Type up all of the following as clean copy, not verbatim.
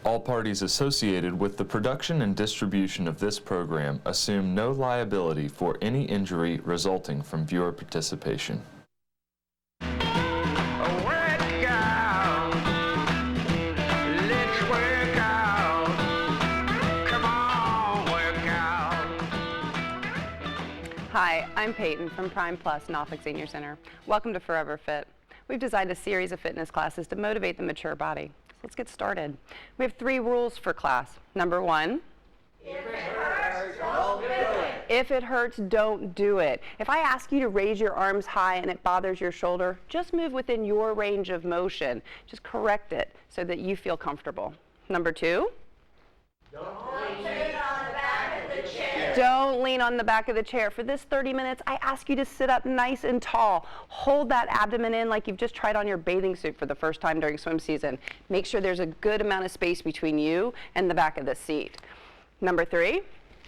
All parties associated with the production and distribution of this program assume no liability for any injury resulting from viewer participation. Hi, I'm Peyton from Primelus, Norfolk Senior Center. Welcome to Forever Fit. We've designed a series of fitness classes to motivate the mature body. So let's get started. We have 3 rules for class. Number 1, if it hurts, don't do it. If it hurts, don't do it. If I ask you to raise your arms high and it bothers your shoulder, just move within your range of motion. Just correct it so that you feel comfortable. Number 2, don't lean on the back of the chair. For this 30 minutes, I ask you to sit up nice and tall. Hold that abdomen in like you've just tried on your bathing suit for the first time during swim season. Make sure there's a good amount of space between you and the back of the seat. Number 3,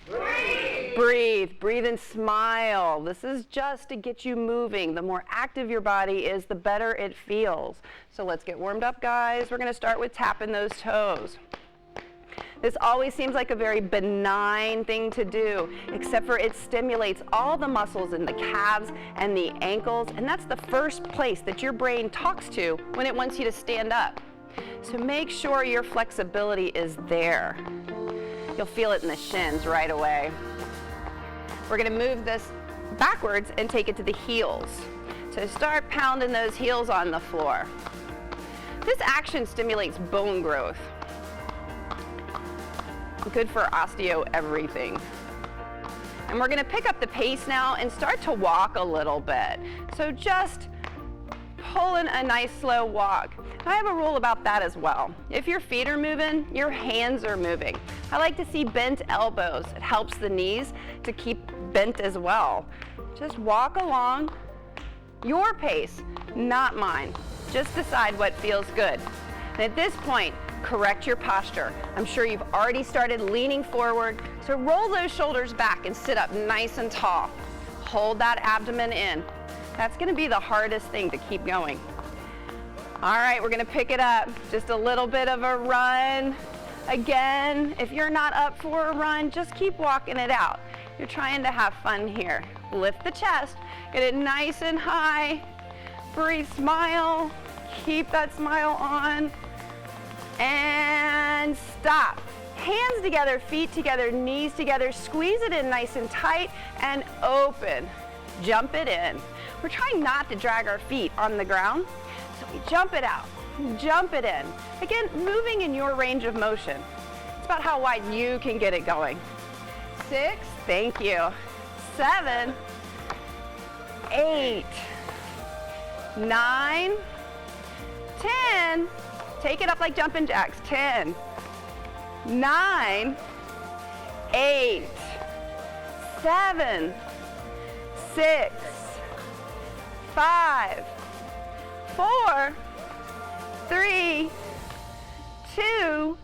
breathe. Breathe. Breathe and smile. This is just to get you moving. The more active your body is, the better it feels. So let's get warmed up, guys. We're going to start with tapping those toes. This always seems like a very benign thing to do, except for it stimulates all the muscles in the calves and the ankles, and that's the first place that your brain talks to when it wants you to stand up. So make sure your flexibility is there. You'll feel it in the shins right away. We're going to move this backwards and take it to the heels. So start pounding those heels on the floor. This action stimulates bone growth. Good for osteo everything. And we're going to pick up the pace now and start to walk a little bit. So just pull in a nice slow walk. I have a rule about that as well. If your feet are moving, your hands are moving. I like to see bent elbows. It helps the knees to keep bent as well. Just walk along your pace, not mine. Just decide what feels good. And at this point, correct your posture. I'm sure you've already started leaning forward, so roll those shoulders back and sit up nice and tall. Hold that abdomen in. That's going to be the hardest thing to keep going. All right, we're going to pick it up. Just a little bit of a run. Again, if you're not up for a run, just keep walking it out. You're trying to have fun here. Lift the chest, get it nice and high. Breathe, smile. Keep that smile on. And stop. Hands together, feet together, knees together. Squeeze it in nice and tight and open. Jump it in. We're trying not to drag our feet on the ground, so we jump it out, jump it in. Again, moving in your range of motion. It's about how wide you can get it going. 6, thank you. 7, 8, 9, 10. Take it up like jumping jacks. 10, 9, 8, 7, 6, 5, 4, 3, 2,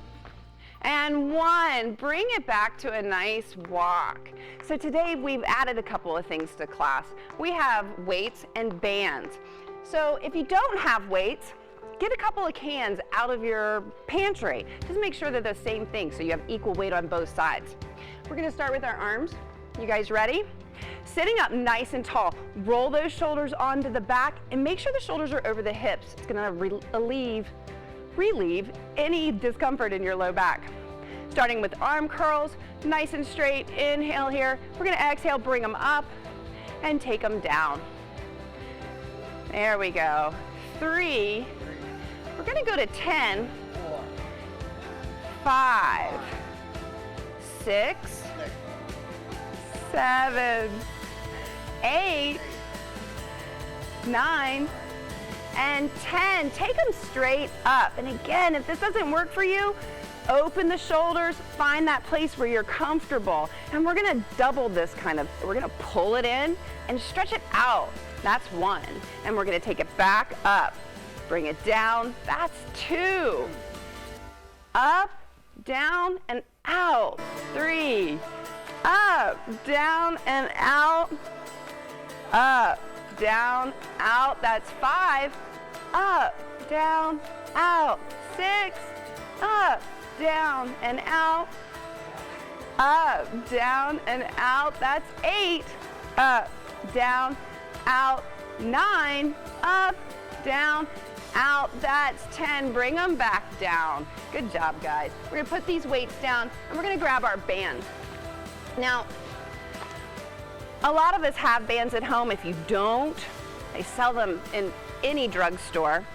and 1. Bring it back to a nice walk. So today we've added a couple of things to class. We have weights and bands. So if you don't have weights, get a couple of cans out of your pantry. Just make sure they're the same thing so you have equal weight on both sides. We're going to start with our arms. You guys ready? Sitting up nice and tall. Roll those shoulders onto the back and make sure the shoulders are over the hips. It's going to relieve any discomfort in your low back. Starting with arm curls, nice and straight. Inhale here. We're going to exhale, bring them up and take them down. There we go. 3. We're going to go to 10, 5, 6, 7, 8, 9, and 10. Take them straight up. And again, if this doesn't work for you, open the shoulders, find that place where you're comfortable. And we're going to double this we're going to pull it in and stretch it out. That's 1. And we're going to take it back up. Bring it down. That's 2. Up, down, and out. 3. Up, down, and out. Up, down, out. That's 5. Up, down, out. 6. Up, down, and out. Up, down, and out. That's 8. Up, down, out. 9. Up, down, out. That's 10. Bring them back down. Good job, guys. We're gonna put these weights down, and we're gonna grab our band. Now, a lot of us have bands at home. If you don't, they sell them in any drugstore.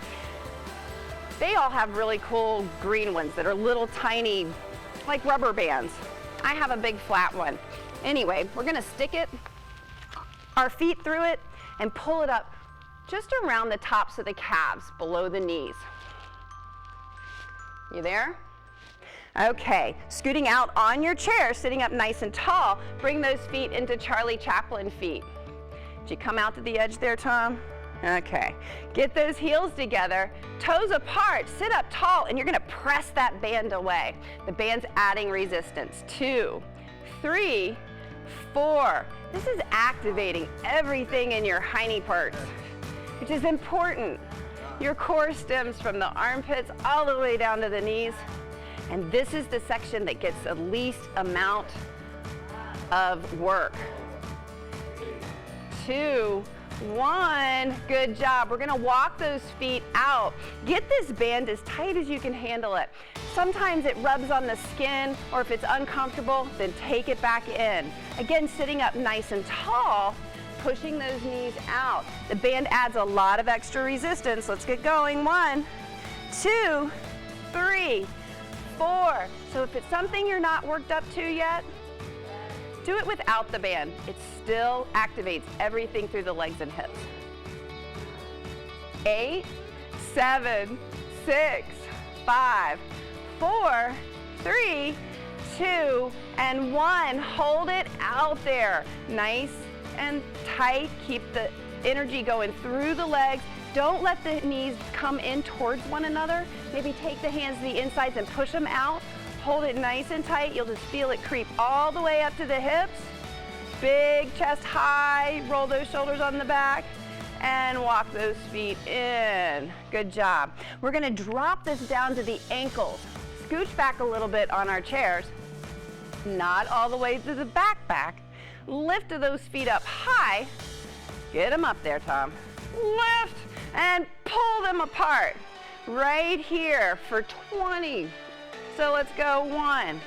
They all have really cool green ones that are little tiny, like rubber bands. I have a big flat one. Anyway, we're gonna stick our feet through it and pull it up just around the tops of the calves, below the knees. You there? Okay, scooting out on your chair, sitting up nice and tall, bring those feet into Charlie Chaplin feet. Did you come out to the edge there, Tom? Okay, get those heels together, toes apart, sit up tall, and you're gonna press that band away. The band's adding resistance. 2, 3, 4. This is activating everything in your hiney parts, which is important. Your core stems from the armpits all the way down to the knees. And this is the section that gets the least amount of work. 2, 1, good job. We're gonna walk those feet out. Get this band as tight as you can handle it. Sometimes it rubs on the skin, or if it's uncomfortable, then take it back in. Again, sitting up nice and tall, pushing those knees out. The band adds a lot of extra resistance. Let's get going. 1, 2, 3, 4. So if it's something you're not worked up to yet, do it without the band. It still activates everything through the legs and hips. 8, 7, 6, 5, 4, 3, 2, and 1. Hold it out there. Nice and tight. Keep the energy going through the legs. Don't let the knees come in towards one another. Maybe take the hands to the insides and push them out. Hold it nice and tight. You'll just feel it creep all the way up to the hips. Big chest high. Roll those shoulders on the back and walk those feet in. Good job. We're gonna drop this down to the ankles. Scooch back a little bit on our chairs. Not all the way to the back. Lift those feet up high. Get them up there, Tom. Lift and pull them apart. Right here for 20. So let's go 1,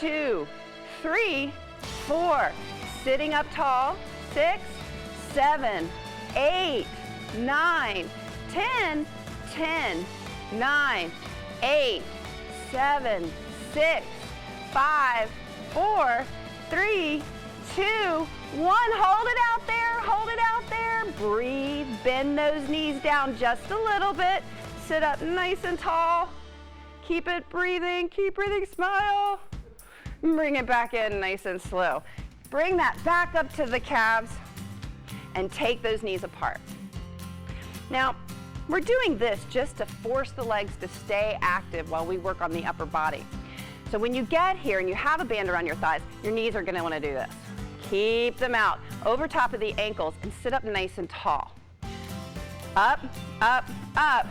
2, 3, 4. Sitting up tall. 6, 7, 8, 9, 10, 10, 9, 8, 7, 6, 5, 4, 3, 2, 1. Hold it out there. Hold it out there. Breathe. Bend those knees down just a little bit. Sit up nice and tall. Keep it breathing. Keep breathing. Smile. Bring it back in nice and slow. Bring that back up to the calves and take those knees apart. Now, we're doing this just to force the legs to stay active while we work on the upper body. So when you get here and you have a band around your thighs, your knees are going to want to do this. Keep them out over top of the ankles and sit up nice and tall. Up, up, up.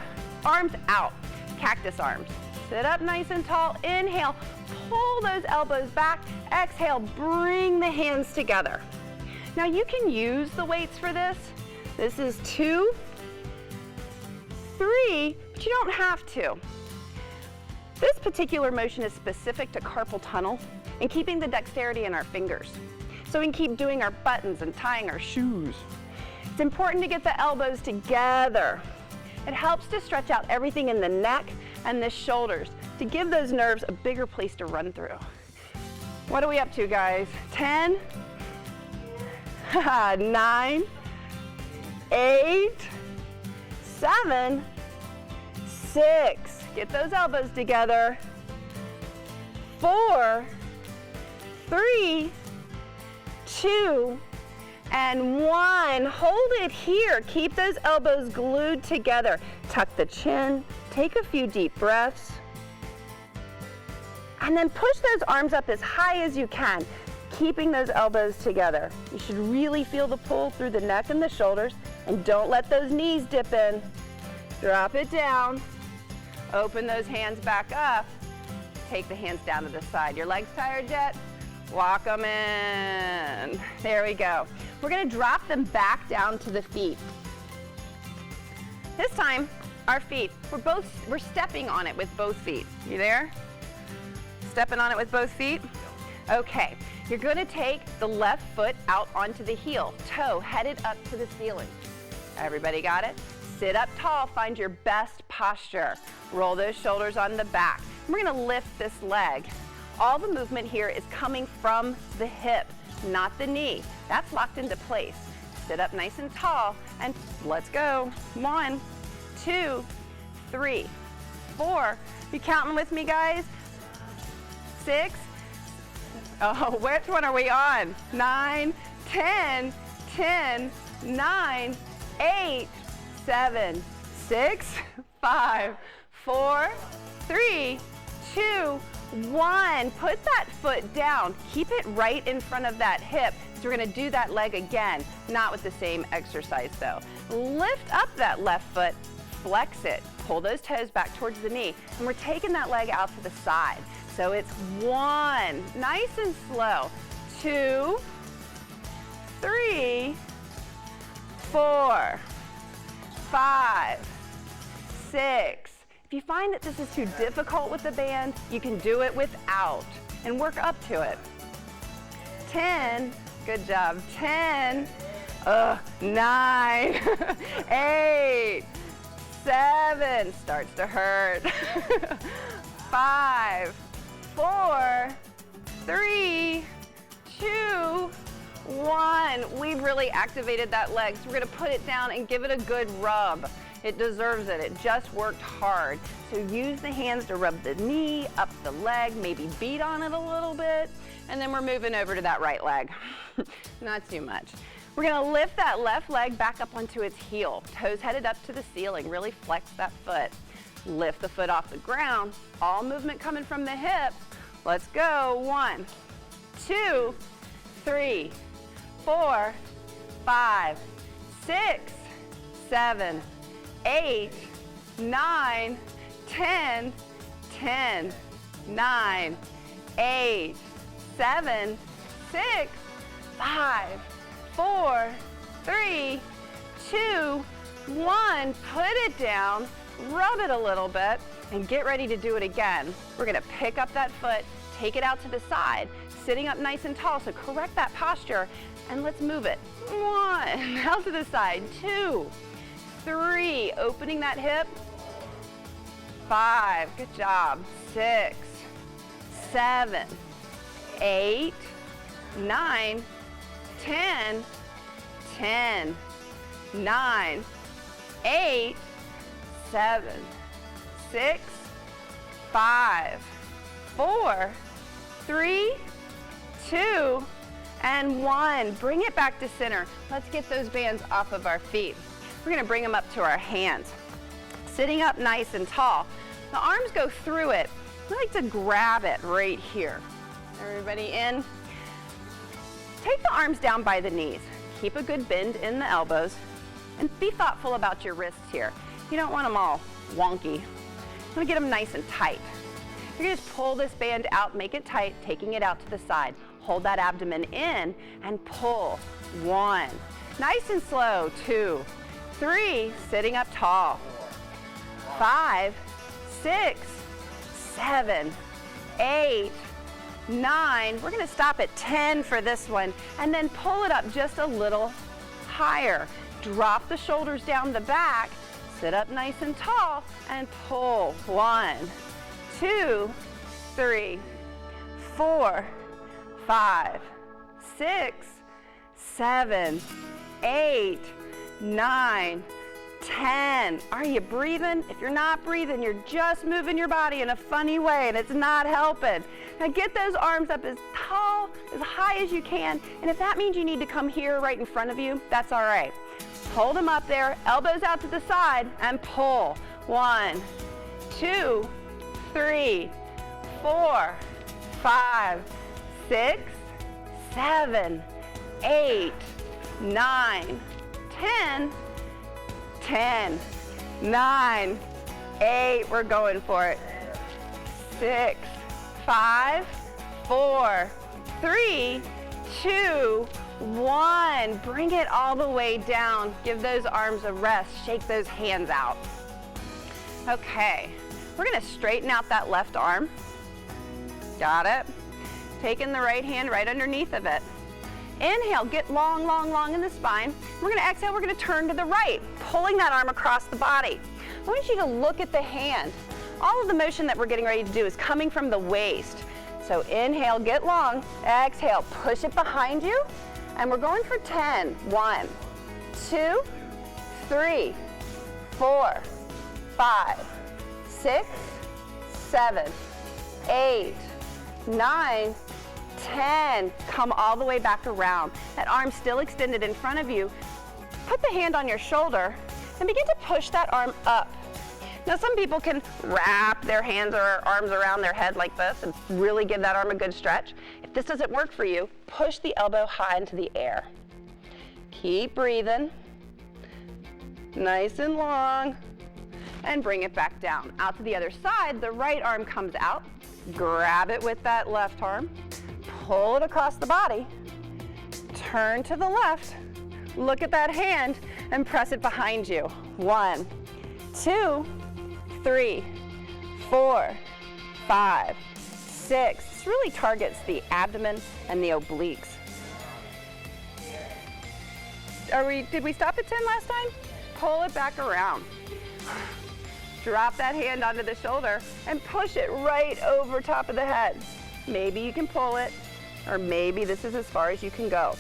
Arms out. Cactus arms. Sit up nice and tall. Inhale. Pull those elbows back. Exhale. Bring the hands together. Now you can use the weights for this. This is 2, 3, but you don't have to. This particular motion is specific to carpal tunnel and keeping the dexterity in our fingers, so we can keep doing our buttons and tying our shoes. It's important to get the elbows together. It helps to stretch out everything in the neck and the shoulders to give those nerves a bigger place to run through. What are we up to, guys? 10, 9, 8, 7, 6. Get those elbows together. 4, 3, 2, and 1. Hold it here. Keep those elbows glued together. Tuck the chin. Take a few deep breaths. And then push those arms up as high as you can, keeping those elbows together. You should really feel the pull through the neck and the shoulders, and don't let those knees dip in. Drop it down. Open those hands back up. take the hands down to the side. Your legs tired yet? Walk them in. There we go. We're gonna drop them back down to the feet. This time, our feet, we're stepping on it with both feet. You there? Stepping on it with both feet? Okay, you're gonna take the left foot out onto the heel, toe headed up to the ceiling. Everybody got it? Sit up tall, find your best posture. Roll those shoulders on the back. We're gonna lift this leg. All the movement here is coming from the hip, not the knee. That's locked into place. Sit up nice and tall, and let's go. 1, 2, 3, 4. You counting with me, guys? 6. Oh, which one are we on? 9, 10, 10, 9, 8, 7, 6, 5, 4, 3, 2, 1. Put that foot down. Keep it right in front of that hip. So we're gonna do that leg again, not with the same exercise though. Lift up that left foot, flex it, pull those toes back towards the knee, and we're taking that leg out to the side. So it's 1, nice and slow, 2, 3, 4, 5, 6. If you find that this is too difficult with the band, you can do it without and work up to it. 10, good job, 10, 9, 8, 7, starts to hurt, 5, 4, 3, 2, 1. We've really activated that leg, so we're gonna put it down and give it a good rub. It deserves it. It just worked hard. So use the hands to rub the knee, up the leg, maybe beat on it a little bit, and then we're moving over to that right leg. Not too much. We're gonna lift that left leg back up onto its heel. Toes headed up to the ceiling. Really flex that foot. Lift the foot off the ground. All movement coming from the hip. Let's go. 1, 2, 3, 4, 5, 6, 7, 8, 9, 10, 10, 9, 8, 7, 6, 5, 4, 3, 2, 1. Put it down, rub it a little bit, and get ready to do it again. We're gonna pick up that foot, take it out to the side, sitting up nice and tall, so correct that posture, and let's move it. 1, out to the side, 2, 3, opening that hip, 5, good job, 6, 7, 8, 9, 10, 10, 9, 8, 7, 6, 5, 4, 3, 2, and 1. Bring it back to center. Let's get those bands off of our feet. We're gonna bring them up to our hands. Sitting up nice and tall. The arms go through it. I like to grab it right here. Everybody in? Take the arms down by the knees. Keep a good bend in the elbows. And be thoughtful about your wrists here. You don't want them all wonky. You want to get them nice and tight. You're going to just pull this band out, make it tight, taking it out to the side. Hold that abdomen in and pull. 1. Nice and slow. 2, 3, sitting up tall. 5, 6, 7, 8, 9. We're going to stop at 10 for this one, and then pull it up just a little higher. Drop the shoulders down the back, sit up nice and tall, and pull. 1, 2, 3, 4, 5, 6, 7, 8, 9, 10. Are you breathing? If you're not breathing, you're just moving your body in a funny way and it's not helping. Now get those arms up as tall, as high as you can, and if that means you need to come here right in front of you, that's all right. Hold them up there, elbows out to the side, and pull. 1, 2, 3, 4, 5, 6, 7, 8, 9, 10, 10, 9, 8, we're going for it. 6, 5, 4, 3, 2, 1. Bring it all the way down. Give those arms a rest. Shake those hands out. Okay, we're gonna straighten out that left arm. Got it. Taking the right hand right underneath of it. Inhale, get long, long, long in the spine. We're gonna exhale, we're gonna turn to the right, pulling that arm across the body. I want you to look at the hand. All of the motion that we're getting ready to do is coming from the waist. So inhale, get long. Exhale, push it behind you. And we're going for 10. 1, 2, 3, 4, 5, 6, 7, 8, 9, 10. Come all the way back around. That arm still extended in front of you. Put the hand on your shoulder and begin to push that arm up. Now some people can wrap their hands or arms around their head like this and really give that arm a good stretch. If this doesn't work for you, push the elbow high into the air. Keep breathing. Nice and long. And bring it back down. Out to the other side, the right arm comes out. Grab it with that left arm. Pull it across the body. Turn to the left. Look at that hand and press it behind you. 1, 2, 3, 4, 5, 6. This really targets the abdomen and the obliques. Did we stop at 10 last time? Pull it back around. Drop that hand onto the shoulder and push it right over top of the head. Maybe you can pull it, or maybe this is as far as you can go.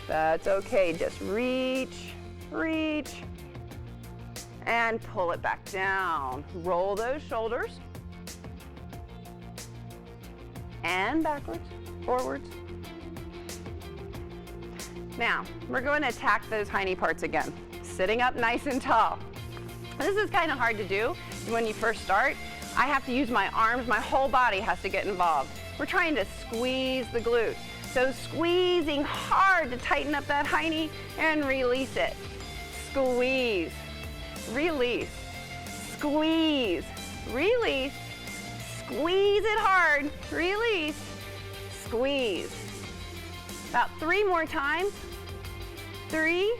That's okay, just reach, reach, and pull it back down. Roll those shoulders. And backwards, forwards. Now, we're going to attack those hiney parts again. Sitting up nice and tall. This is kind of hard to do when you first start. I have to use my arms, my whole body has to get involved. We're trying to squeeze the glutes. So squeezing hard to tighten up that hiney and release it. Squeeze, release, squeeze, release, squeeze it hard, release, squeeze. About 3 more times. 3,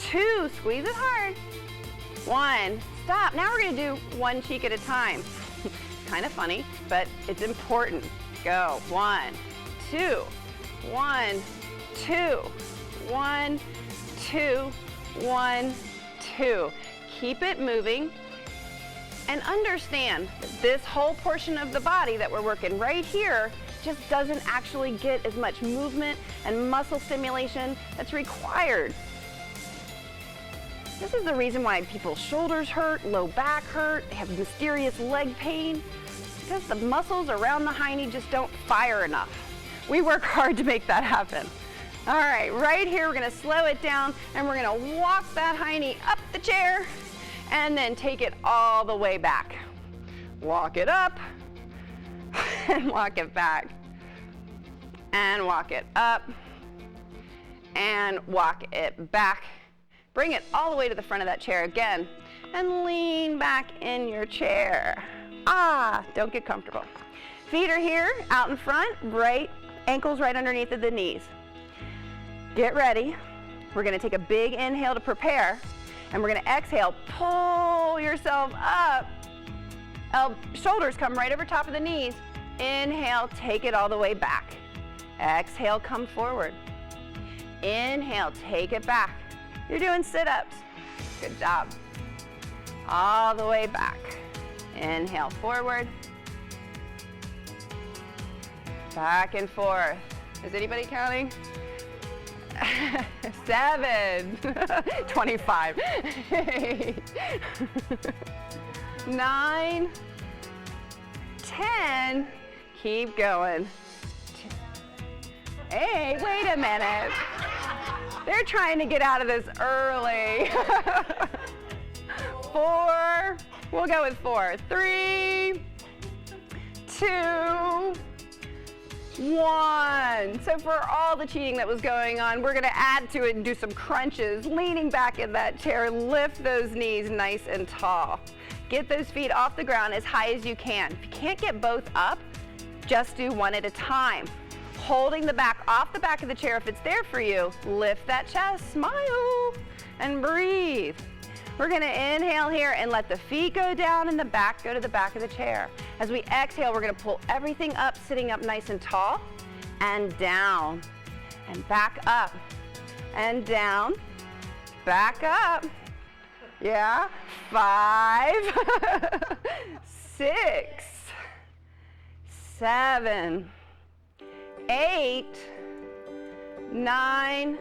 2, squeeze it hard. 1, stop. Now we're gonna do one cheek at a time. Kind of funny, but it's important. Go, 1, 2, 1, 2, 1, 2, 1, 2. Keep it moving and understand that this whole portion of the body that we're working right here just doesn't actually get as much movement and muscle stimulation that's required. This is the reason why people's shoulders hurt, low back hurt, they have mysterious leg pain, because the muscles around the hiney just don't fire enough. We work hard to make that happen. All right, right here, we're gonna slow it down and we're gonna walk that hiney up the chair and then take it all the way back. Walk it up and walk it back. And walk it up and walk it back. Bring it all the way to the front of that chair again and lean back in your chair. Don't get comfortable. Feet are here, out in front, right ankles right underneath of the knees. Get ready. We're gonna take a big inhale to prepare, and we're gonna exhale, pull yourself up. Shoulders come right over top of the knees. Inhale, take it all the way back. Exhale, come forward. Inhale, take it back. You're doing sit-ups. Good job. All the way back. Inhale, forward. Back and forth. Is anybody counting? 7, 25, 8, 9, 10. Keep going. Hey, wait a minute. They're trying to get out of this early. 4, we'll go with 4. 3, 2, 1. So for all the cheating that was going on, we're gonna add to it and do some crunches, leaning back in that chair, lift those knees nice and tall. Get those feet off the ground as high as you can. If you can't get both up, just do one at a time. Holding the back off the back of the chair if it's there for you. Lift that chest, smile, and breathe. We're gonna inhale here and let the feet go down and the back go to the back of the chair. As we exhale, we're gonna pull everything up, sitting up nice and tall, and down, and back up, and down, back up. Yeah, 5, 6, 7, 8, 9,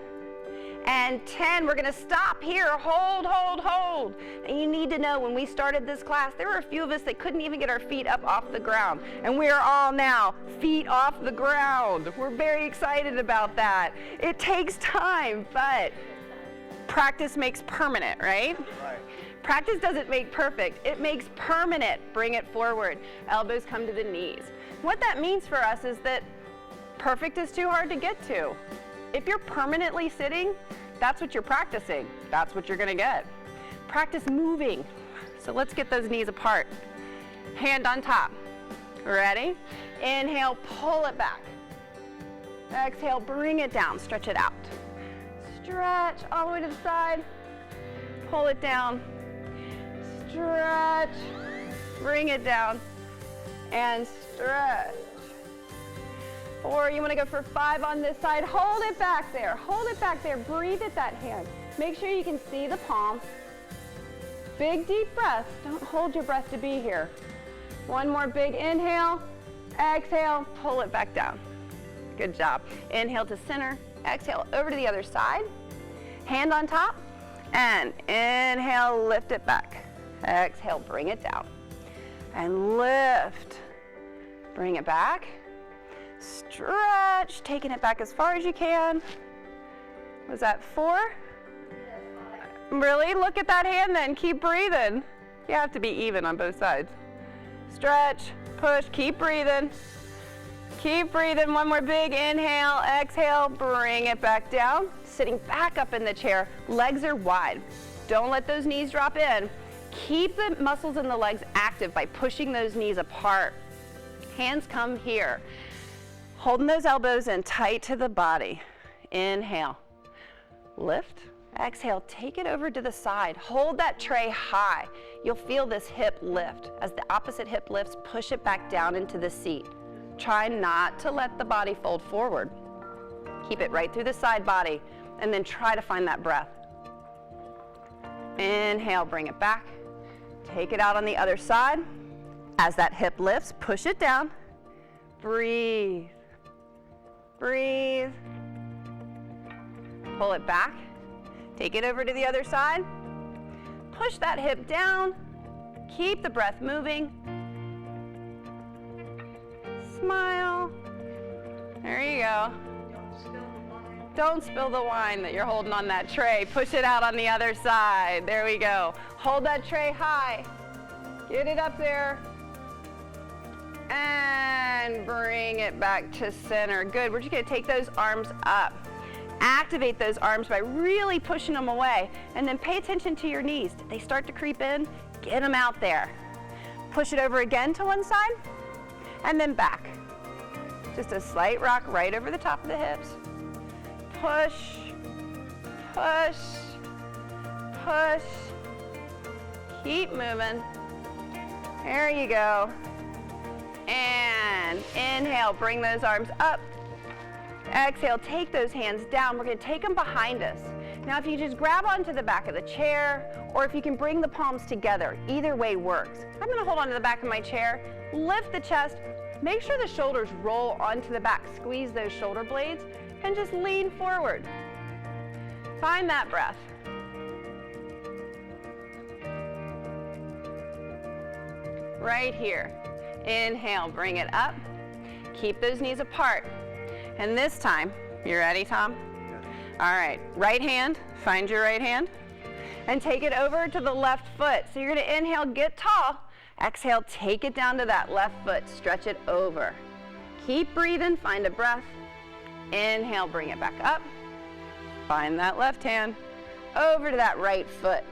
and 10. We're gonna stop here. Hold, hold, hold. And you need to know, when we started this class, there were a few of us that couldn't even get our feet up off the ground. And we are all now feet off the ground. We're very excited about that. It takes time, but practice makes permanent, right? Right. Practice doesn't make perfect, it makes permanent. Bring it forward. Elbows come to the knees. What that means for us is that perfect is too hard to get to. If you're permanently sitting, that's what you're practicing. That's what you're gonna get. Practice moving. So let's get those knees apart. Hand on top. Ready? Inhale, pull it back. Exhale, bring it down, stretch it out. Stretch all the way to the side. Pull it down. Stretch. Bring it down. And stretch. 4, you want to go for 5 on this side. Hold it back there. Hold it back there. Breathe at that hand. Make sure you can see the palm. Big deep breath. Don't hold your breath to be here. One more big inhale. Exhale. Pull it back down. Good job. Inhale to center. Exhale over to the other side. Hand on top. And inhale, lift it back. Exhale, bring it down. And lift. Bring it back. Stretch, taking it back as far as you can. Was that 4? Really? Look at that hand then. Keep breathing. You have to be even on both sides. Stretch, push, keep breathing. Keep breathing. One more big inhale, exhale, bring it back down. Sitting back up in the chair, legs are wide. Don't let those knees drop in. Keep the muscles in the legs active by pushing those knees apart. Hands come here. Holding those elbows in tight to the body. Inhale, lift, exhale, take it over to the side. Hold that tray high. You'll feel this hip lift. As the opposite hip lifts, push it back down into the seat. Try not to let the body fold forward. Keep it right through the side body, and then try to find that breath. Inhale, bring it back. Take it out on the other side. As that hip lifts, push it down. Breathe. Breathe. Pull it back. Take it over to the other side. Push that hip down. Keep the breath moving. Smile. There you go. Don't spill the wine that you're holding on that tray. Push it out on the other side. There we go. Hold that tray high. Get it up there. And bring it back to center. Good. We're just going to take those arms up. Activate those arms by really pushing them away. And then pay attention to your knees. Did they start to creep in? Get them out there. Push it over again to one side. And then back. Just a slight rock right over the top of the hips. Push, push, push. Keep moving. There you go. And inhale, bring those arms up. Exhale, take those hands down. We're going to take them behind us. Now, if you just grab onto the back of the chair, or if you can bring the palms together, either way works. I'm going to hold onto the back of my chair, lift the chest, make sure the shoulders roll onto the back, squeeze those shoulder blades, and just lean forward. Find that breath. Right here. Inhale, bring it up. Keep those knees apart. And this time, you ready, Tom? All right, right hand, find your right hand, and take it over to the left foot. So you're gonna inhale, get tall. Exhale, take it down to that left foot, stretch it over. Keep breathing, find a breath. Inhale, bring it back up. Find that left hand, over to that right foot.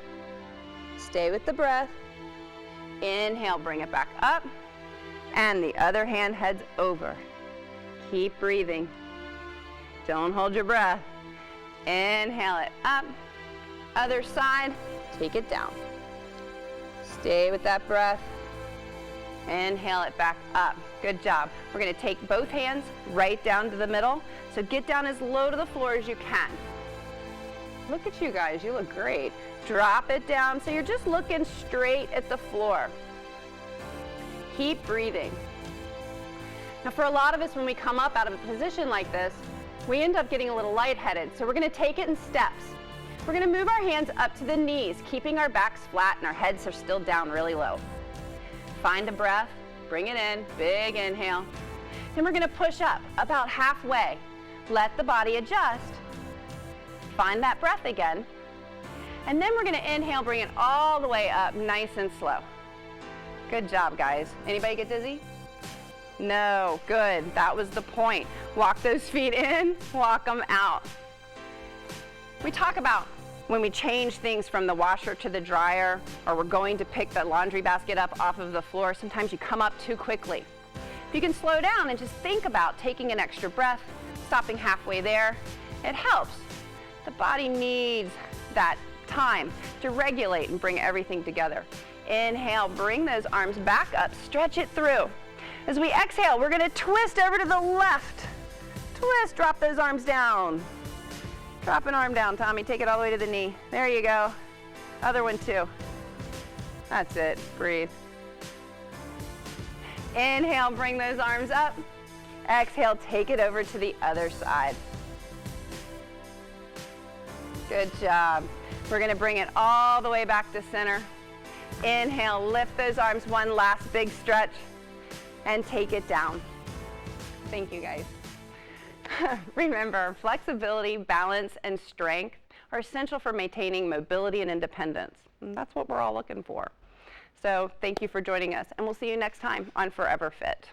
Stay with the breath. Inhale, bring it back up. And the other hand heads over. Keep breathing. Don't hold your breath. Inhale it up. Other side, take it down. Stay with that breath. Inhale it back up. Good job. We're going to take both hands right down to the middle. So get down as low to the floor as you can. Look at you guys, you look great. Drop it down so you're just looking straight at the floor. Keep breathing. Now for a lot of us, when we come up out of a position like this, we end up getting a little lightheaded. So we're going to take it in steps. We're going to move our hands up to the knees, keeping our backs flat and our heads are still down really low. Find a breath, bring it in, big inhale. Then we're going to push up about halfway. Let the body adjust. Find that breath again. And then we're going to inhale, bring it all the way up, nice and slow. Good job, guys. Anybody get dizzy? No, good. That was the point. Walk those feet in, walk them out. We talk about when we change things from the washer to the dryer, or we're going to pick the laundry basket up off of the floor, sometimes you come up too quickly. If you can slow down and just think about taking an extra breath, stopping halfway there, it helps. The body needs that time to regulate and bring everything together. Inhale, bring those arms back up, stretch it through. As we exhale, we're going to twist over to the left. Twist, drop those arms down. Drop an arm down, Tommy. Take it all the way to the knee. There you go. Other one too. That's it. Breathe. Inhale, bring those arms up. Exhale, take it over to the other side. Good job. We're going to bring it all the way back to center. Inhale, lift those arms, one last big stretch, and take it down. Thank you, guys. Remember, flexibility, balance, and strength are essential for maintaining mobility and independence. And that's what we're all looking for. So thank you for joining us, and we'll see you next time on Forever Fit.